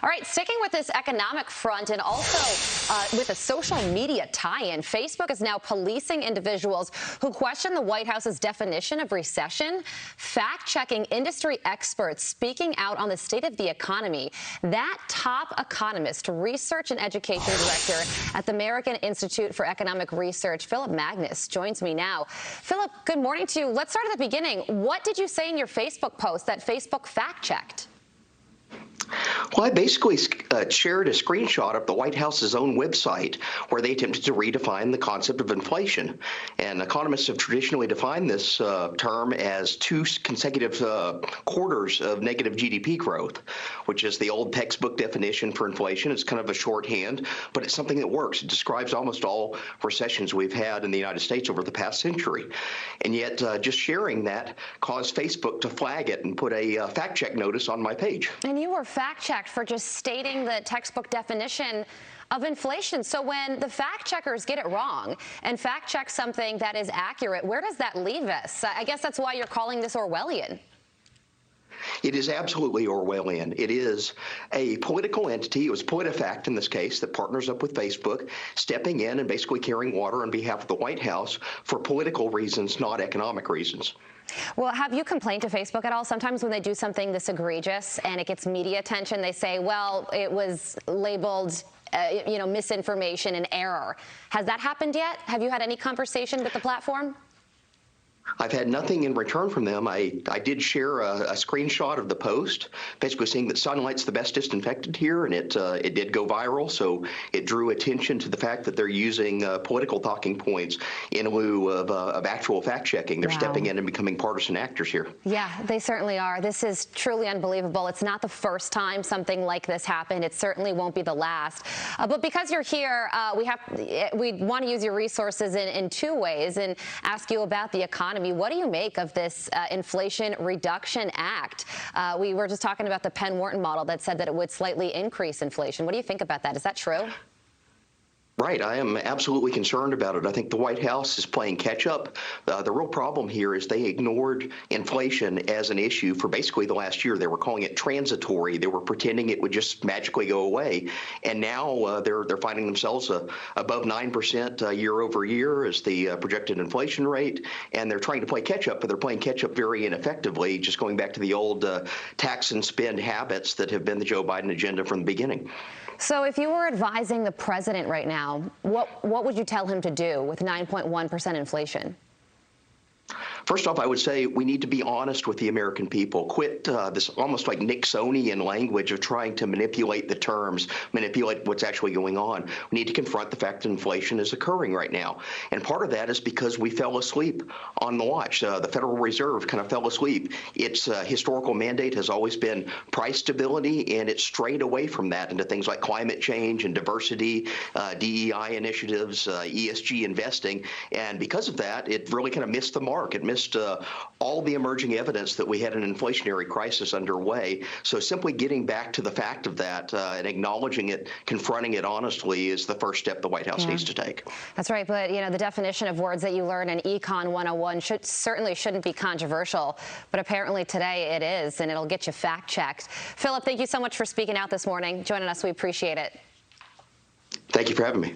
All right, sticking with this economic front and also with a social media tie-in, Facebook is now policing individuals who question the White House's definition of recession, fact-checking industry experts speaking out on the state of the economy. That top economist, research and education director at the American Institute for Economic Research, Philip Magness, joins me now. Philip, good morning to you. Let's start at the beginning. What did you say in your Facebook post that Facebook fact-checked? Well, I basically shared a screenshot of the White House's own website where they attempted to redefine the concept of inflation. And economists have traditionally defined this term as two consecutive quarters of negative GDP growth, which is the old textbook definition for inflation. It's kind of a shorthand, but it's something that works. It describes almost all recessions we've had in the United States over the past century. And yet just sharing that caused Facebook to flag it and put a fact check notice on my page. And you were fact-checked for just stating the textbook definition of inflation. So when the fact-checkers get it wrong and fact-check something that is accurate, where does that leave us? I guess that's why you're calling this Orwellian. It is absolutely Orwellian. It is a political entity. It was PolitiFact in this case that partners up with Facebook, stepping in and basically carrying water on behalf of the White House for political reasons, not economic reasons. Well, have you complained to Facebook at all? Sometimes when they do something this egregious and it gets media attention, they say, well, it was labeled misinformation and error. Has that happened yet? Have you had any conversation with the platform? I've had nothing in return from them. I did share a screenshot of the post, basically saying that sunlight's the best disinfectant here, and it did go viral. So it drew attention to the fact that they're using political talking points in lieu of actual fact checking. They're stepping in and becoming partisan actors here. Yeah, they certainly are. This is truly unbelievable. It's not the first time something like this happened. It certainly won't be the last. But because you're here, we want to use your resources in two ways and ask you about the economy. What do you make of this Inflation Reduction Act? We were just talking about the Penn-Wharton model that said that it would slightly increase inflation. What do you think about that? Is that true? Right. I am absolutely concerned about it. I think the White House is playing catch up. The real problem here is they ignored inflation as an issue for basically the last year. They were calling it transitory. They were pretending it would just magically go away. And now they're finding themselves above 9% year over year as the projected inflation rate. And they're trying to play catch up, but they're playing catch up very ineffectively, just going back to the old tax and spend habits that have been the Joe Biden agenda from the beginning. So if you were advising the president right now, what would you tell him to do with 9.1% inflation? First off, I would say we need to be honest with the American people. Quit this almost like Nixonian language of trying to manipulate the terms, manipulate what's actually going on. We need to confront the fact that inflation is occurring right now. And part of that is because we fell asleep on the watch. The Federal Reserve kind of fell asleep. Its historical mandate has always been price stability, and it strayed away from that into things like climate change and diversity, DEI initiatives, ESG investing. And because of that, it really kind of missed the mark. It missed all the emerging evidence that we had an inflationary crisis underway. So simply getting back to the fact of that and acknowledging it, confronting it honestly is the first step the White House needs to take. That's right. But, the definition of words that you learn in Econ 101 certainly shouldn't be controversial. But apparently today it is, and it'll get you fact checked. Philip, thank you so much for speaking out this morning. Joining us. We appreciate it. Thank you for having me.